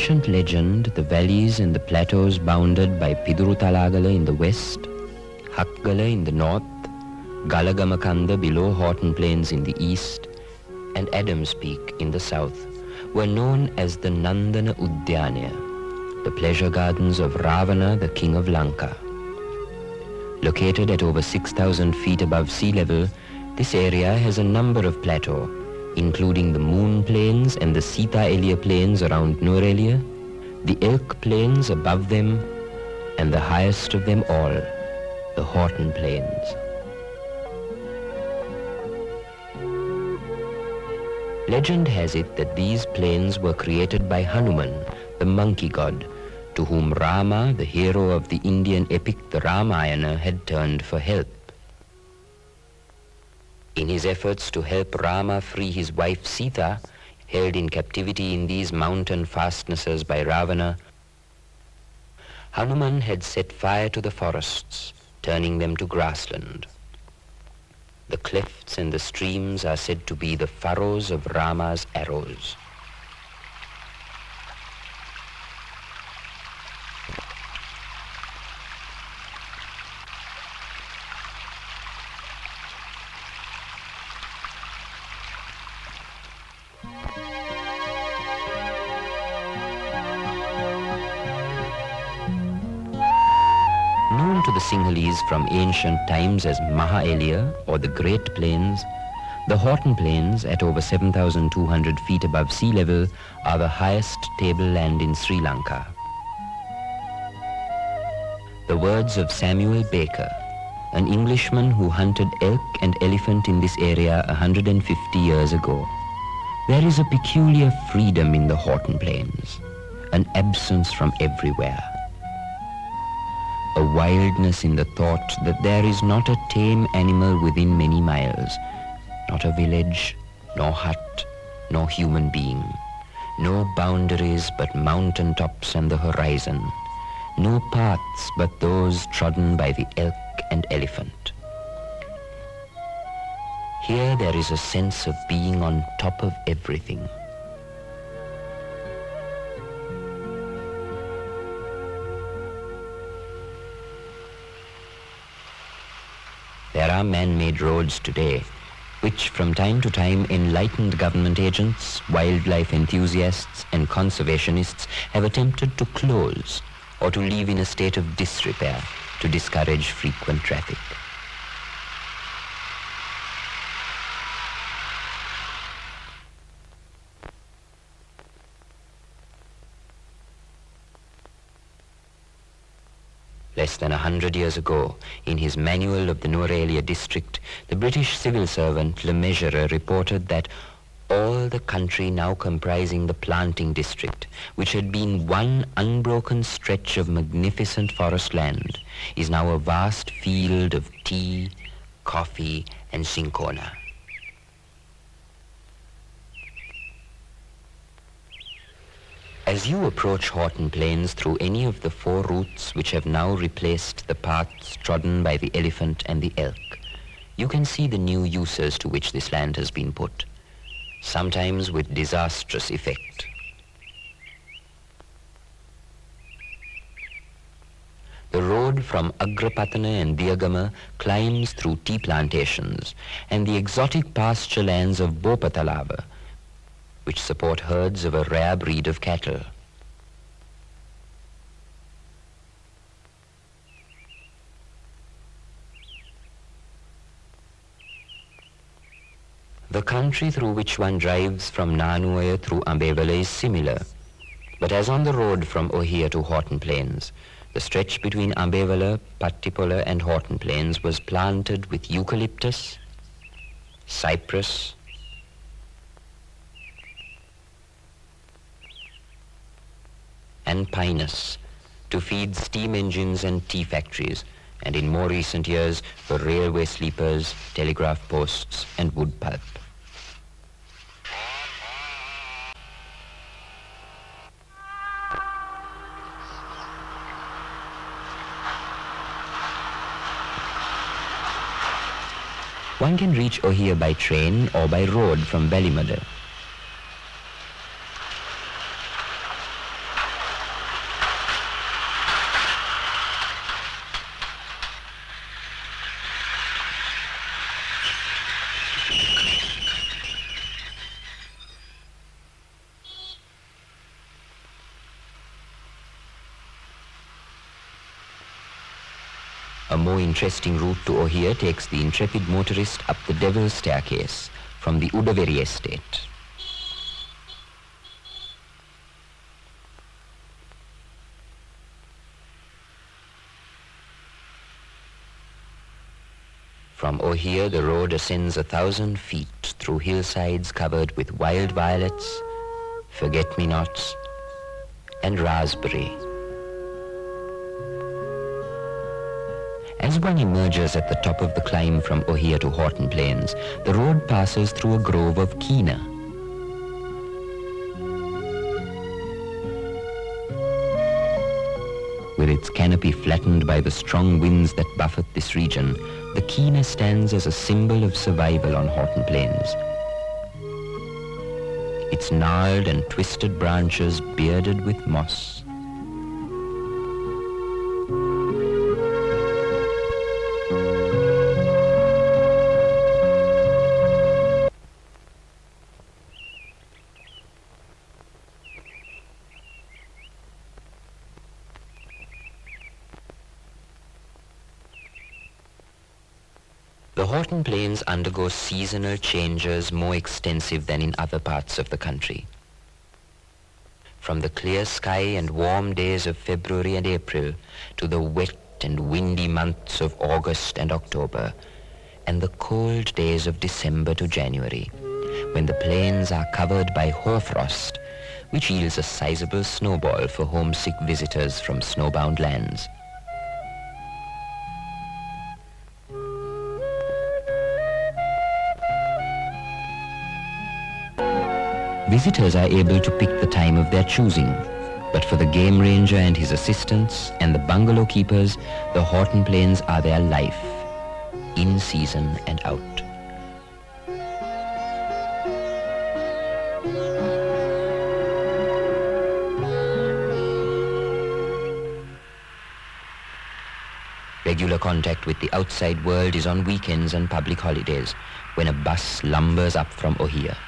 ancient legend, the valleys and the plateaus bounded by Piduru-Talagala in the west, Hakgala in the north, Galagamakanda below Horton Plains in the east, and Adams Peak in the south, were known as the Nandana Udyanya, the pleasure gardens of Ravana, the king of Lanka. Located at over 6,000 feet above sea level, this area has a number of plateaux, including the Moon Plains and the Sita Elia Plains around Nuerelia, the Elk Plains above them, and the highest of them all, the Horton Plains. Legend has it that these plains were created by Hanuman, the monkey god, to whom Rama, the hero of the Indian epic the Ramayana, had turned for help. In his efforts to help Rama free his wife Sita, held in captivity in these mountain fastnesses by Ravana, Hanuman had set fire to the forests, turning them to grassland. The clefts and the streams are said to be the furrows of Rama's arrows. Known to the Sinhalese from ancient times as Maha-Elia, or the Great Plains, the Horton Plains, at over 7,200 feet above sea level, are the highest tableland in Sri Lanka. The words of Samuel Baker, an Englishman who hunted elk and elephant in this area 150 years ago. There is a peculiar freedom in the Horton Plains, an absence from everywhere. A wildness in the thought that there is not a tame animal within many miles, not a village, nor hut, nor human being, no boundaries but mountain tops and the horizon, no paths but those trodden by the elk and elephant. Here there is a sense of being on top of everything. There are man-made roads today, which from time to time enlightened government agents, wildlife enthusiasts and conservationists have attempted to close or to leave in a state of disrepair to discourage frequent traffic. Less than 100 years ago, in his manual of the Nuerelia district, the British civil servant Le Measurer reported that all the country now comprising the planting district, which had been one unbroken stretch of magnificent forest land, is now a vast field of tea, coffee, and cinchona. As you approach Horton Plains through any of the 4 routes which have now replaced the paths trodden by the elephant and the elk, you can see the new uses to which this land has been put, sometimes with disastrous effect. The road from Agrapatana and Diyagama climbs through tea plantations and the exotic pasture lands of Bopatalava, which support herds of a rare breed of cattle. The country through which one drives from Nanuaya through Ambevale is similar, but as on the road from Ohia to Horton Plains, the stretch between Ambevale, Pattipola and Horton Plains was planted with eucalyptus, cypress, and pinus to feed steam engines and tea factories, and in more recent years for railway sleepers, telegraph posts and wood pulp. One can reach Ohia by train or by road from Ballymadder. A more interesting route to Ohia takes the intrepid motorist up the Devil's Staircase from the Udaveri estate. From Ohia, the road ascends 1,000 feet through hillsides covered with wild violets, forget-me-nots, and raspberry. As one emerges at the top of the climb from Ohia to Horton Plains, the road passes through a grove of kina. With its canopy flattened by the strong winds that buffet this region, the kina stands as a symbol of survival on Horton Plains. Its gnarled and twisted branches bearded with moss. The Horton Plains undergo seasonal changes more extensive than in other parts of the country. From the clear sky and warm days of February and April to the wet and windy months of August and October, and the cold days of December to January, when the plains are covered by hoarfrost, which yields a sizable snowball for homesick visitors from snowbound lands. Visitors are able to pick the time of their choosing, but for the game ranger and his assistants and the bungalow keepers, the Horton Plains are their life, in season and out. Regular contact with the outside world is on weekends and public holidays, when a bus lumbers up from Ohia.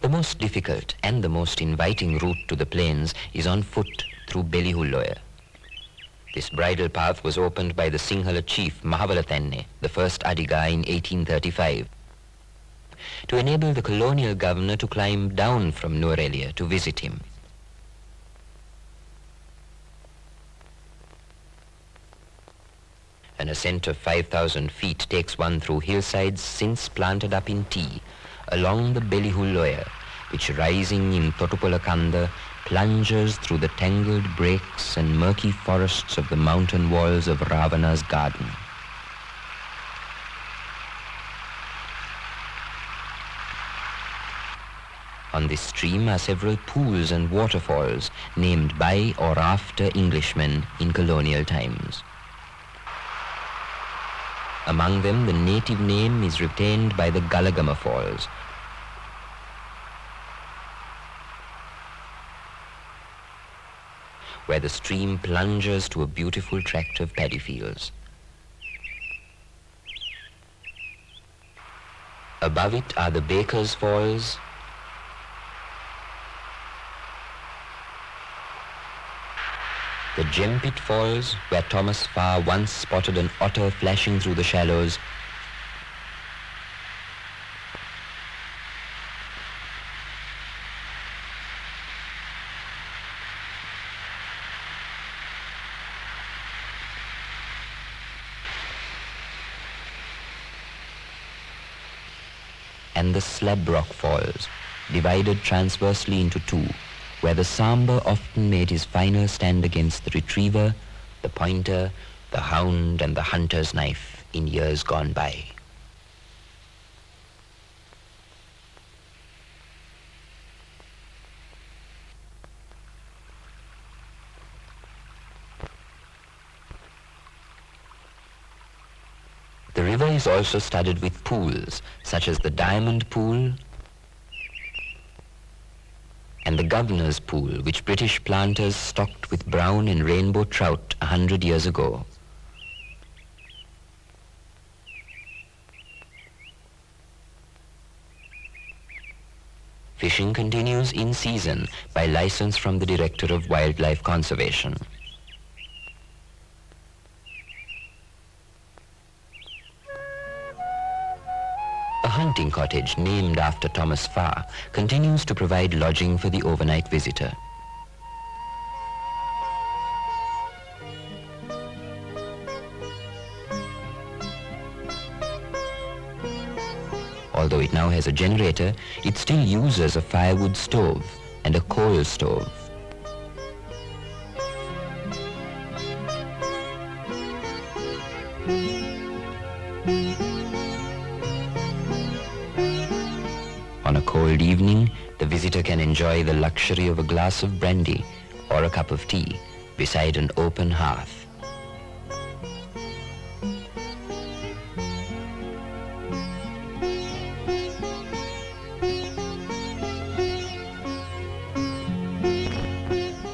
The most difficult and the most inviting route to the plains is on foot through Belihulloya. This bridle path was opened by the Sinhala chief Mahavala, the first Adiga, in 1835, to enable the colonial governor to climb down from Nuwara to visit him. An ascent of 5,000 feet takes one through hillsides since planted up in tea, along the Belihulloya, which rising in Totupolakanda plunges through the tangled brakes and murky forests of the mountain walls of Ravana's garden. On this stream are several pools and waterfalls named by or after Englishmen in colonial times. Among them, the native name is retained by the Galagama Falls, where the stream plunges to a beautiful tract of paddy fields. Above it are the Baker's Falls, the Gempit Falls, where Thomas Farr once spotted an otter flashing through the shallows, and the Slab Rock Falls, divided transversely into two, where the Samba often made his final stand against the retriever, the pointer, the hound, and the hunter's knife in years gone by. The river is also studded with pools, such as the Diamond Pool and the Governor's Pool, which British planters stocked with brown and rainbow trout 100 years ago. Fishing continues in season by license from the Director of Wildlife Conservation. A hunting cottage named after Thomas Farr continues to provide lodging for the overnight visitor. Although it now has a generator, it still uses a firewood stove and a coal stove. On a cold evening, the visitor can enjoy the luxury of a glass of brandy or a cup of tea beside an open hearth.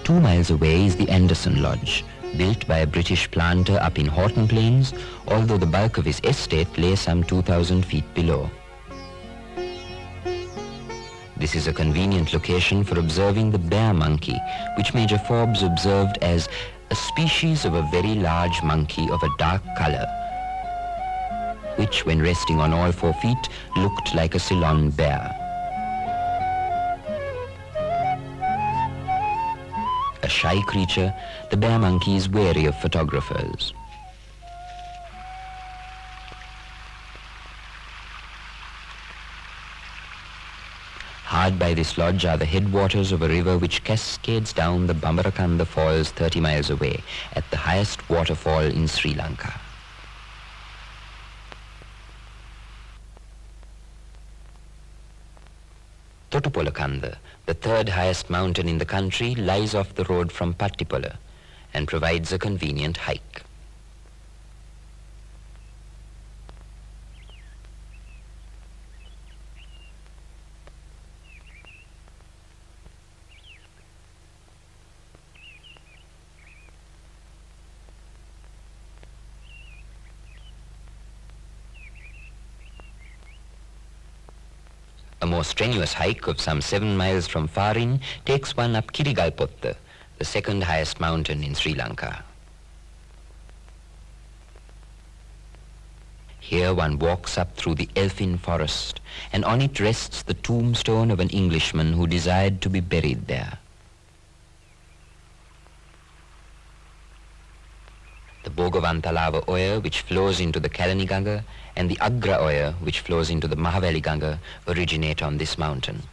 Two miles away is the Anderson Lodge, built by a British planter up in Horton Plains, although the bulk of his estate lay some 2,000 feet below. This is a convenient location for observing the bear monkey, which Major Forbes observed as a species of a very large monkey of a dark color, which, when resting on all 4 feet, looked like a Ceylon bear. A shy creature, the bear monkey is wary of photographers. Hard by this lodge are the headwaters of a river which cascades down the Bambarakanda Falls 30 miles away, at the highest waterfall in Sri Lanka. Totupolakanda, the third highest mountain in the country, lies off the road from Pattipola and provides a convenient hike. A more strenuous hike of some 7 miles from Farin takes one up Kirigalpotta, the second highest mountain in Sri Lanka. Here one walks up through the elfin forest, and on it rests the tombstone of an Englishman who desired to be buried there. The Bogavantalawa Oya, which flows into the Kalani Ganga, and the Agra Oya, which flows into the Mahavali Ganga, originate on this mountain.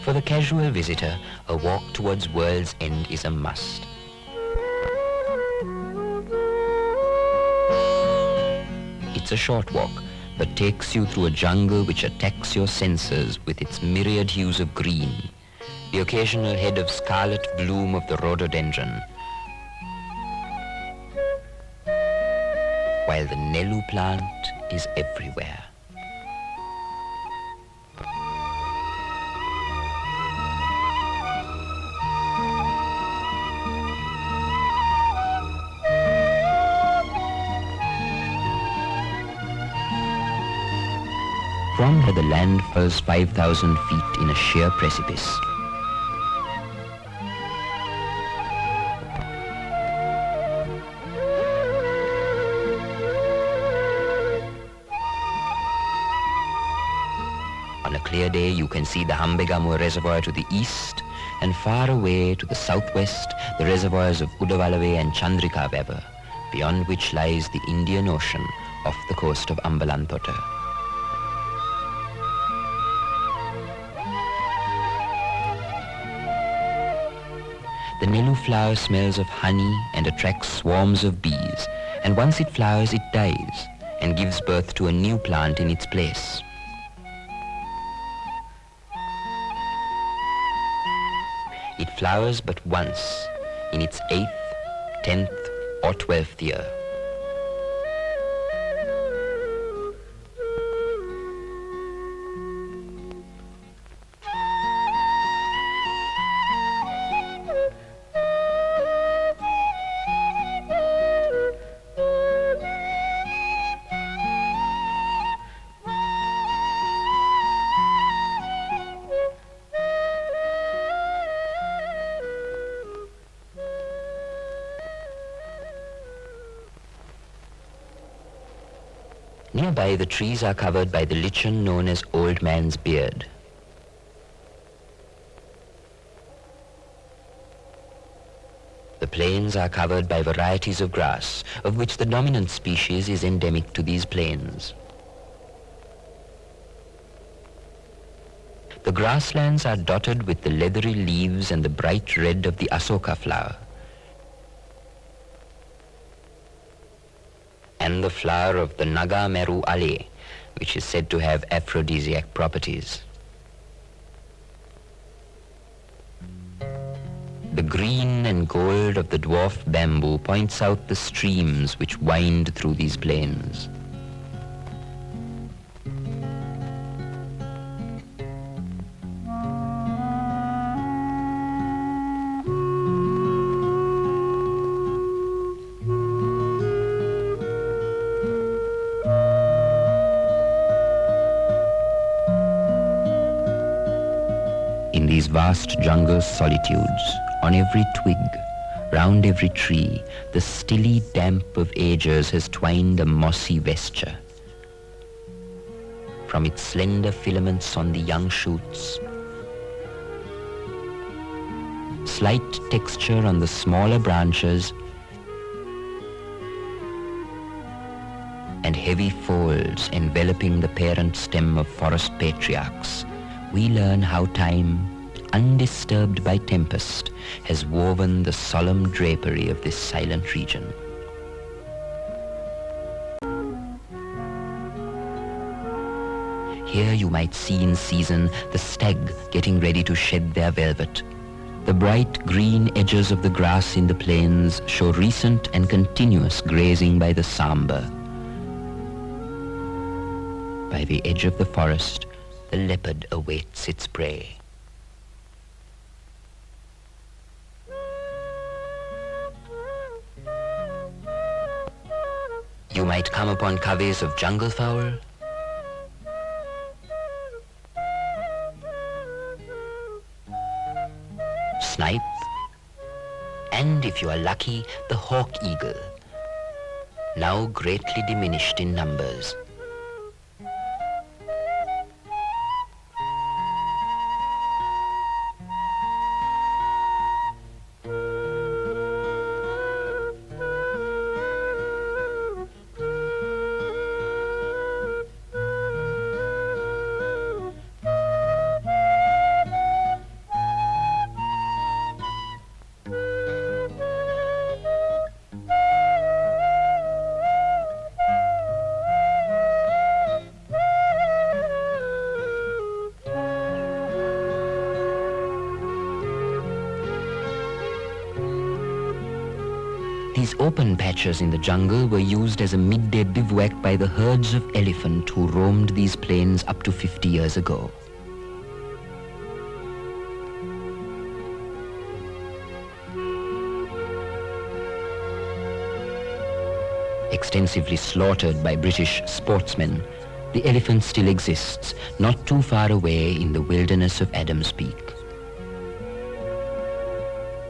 For the casual visitor, a walk towards World's End is a must. It's a short walk, but takes you through a jungle which attacks your senses with its myriad hues of green, the occasional head of scarlet bloom of the rhododendron, while the Nelu plant is everywhere. From where the land falls 5,000 feet in a sheer precipice. On a clear day, you can see the Hambegamo Reservoir to the east, and far away to the southwest, the reservoirs of Udavalave and Chandrika Weber, beyond which lies the Indian Ocean off the coast of Ambalantota. The Nelu flower smells of honey and attracts swarms of bees, and once it flowers, it dies and gives birth to a new plant in its place. flowers but once in its 8th, 10th or 12th year. Nearby, the trees are covered by the lichen known as old man's beard. The plains are covered by varieties of grass, of which the dominant species is endemic to these plains. The grasslands are dotted with the leathery leaves and the bright red of the asoka flower, and the flower of the Naga Meru Ale, which is said to have aphrodisiac properties. The green and gold of the dwarf bamboo points out the streams which wind through these plains. In these vast jungle solitudes, on every twig, round every tree, the stilly damp of ages has twined a mossy vesture. From its slender filaments on the young shoots, slight texture on the smaller branches, and heavy folds enveloping the parent stem of forest patriarchs, we learn how time, undisturbed by tempest, has woven the solemn drapery of this silent region. Here you might see in season the stag getting ready to shed their velvet. The bright green edges of the grass in the plains show recent and continuous grazing by the sambar. By the edge of the forest, the leopard awaits its prey. You might come upon coveys of jungle fowl, snipe, and if you are lucky, the hawk eagle, now greatly diminished in numbers. These open patches in the jungle were used as a midday bivouac by the herds of elephant who roamed these plains up to 50 years ago. Extensively slaughtered by British sportsmen, the elephant still exists, not too far away in the wilderness of Adams Peak.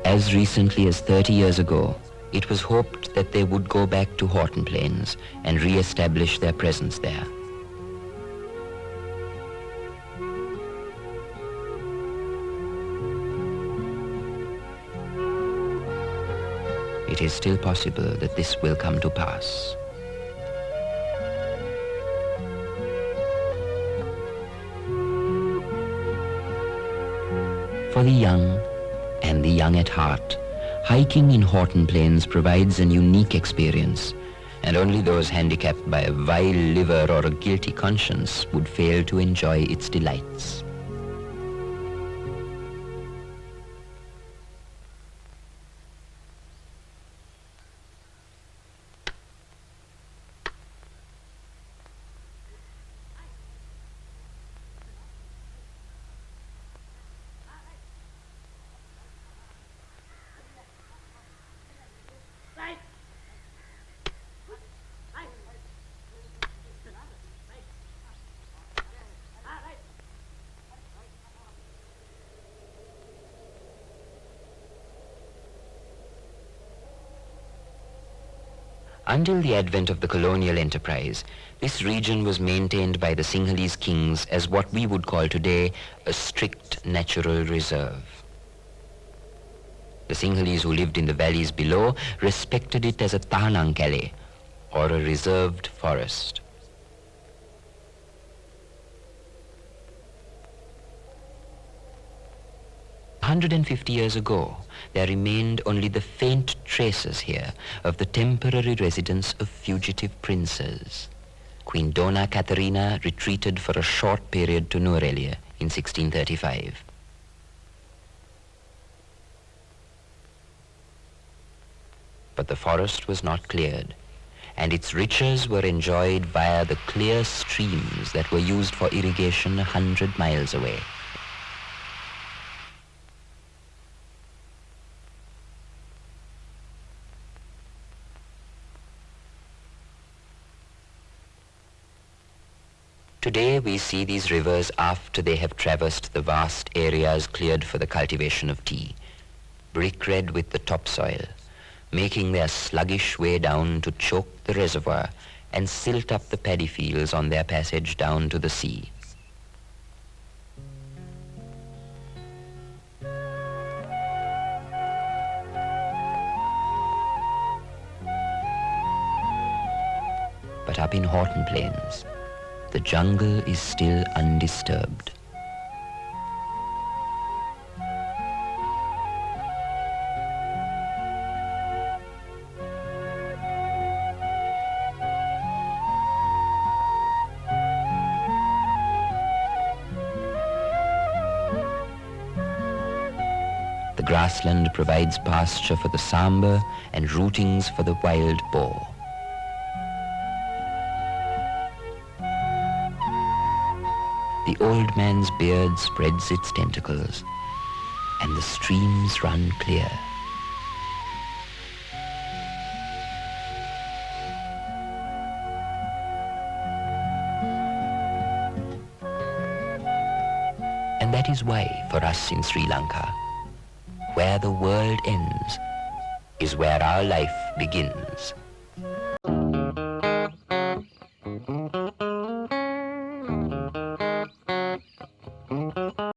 As recently as 30 years ago, it was hoped that they would go back to Horton Plains and re-establish their presence there. It is still possible that this will come to pass. For the young and the young at heart, hiking in Horton Plains provides an unique experience, and only those handicapped by a vile liver or a guilty conscience would fail to enjoy its delights. Until the advent of the colonial enterprise, this region was maintained by the Sinhalese kings as what we would call today a strict natural reserve. The Sinhalese who lived in the valleys below respected it as a tahanangkale, or a reserved forest. "150 years ago, there remained only the faint traces here of the temporary residence of fugitive princes. Queen Dona Katharina retreated for a short period to Nuerelia in 1635. But the forest was not cleared, and its riches were enjoyed via the clear streams that were used for irrigation 100 miles away. Today we see these rivers after they have traversed the vast areas cleared for the cultivation of tea, brick red with the topsoil, making their sluggish way down to choke the reservoir and silt up the paddy fields on their passage down to the sea. But up in Horton Plains, the jungle is still undisturbed. The grassland provides pasture for the sambar and rootings for the wild boar. The old man's beard spreads its tentacles, and the streams run clear. And that is why, for us in Sri Lanka, where the world ends is where our life begins.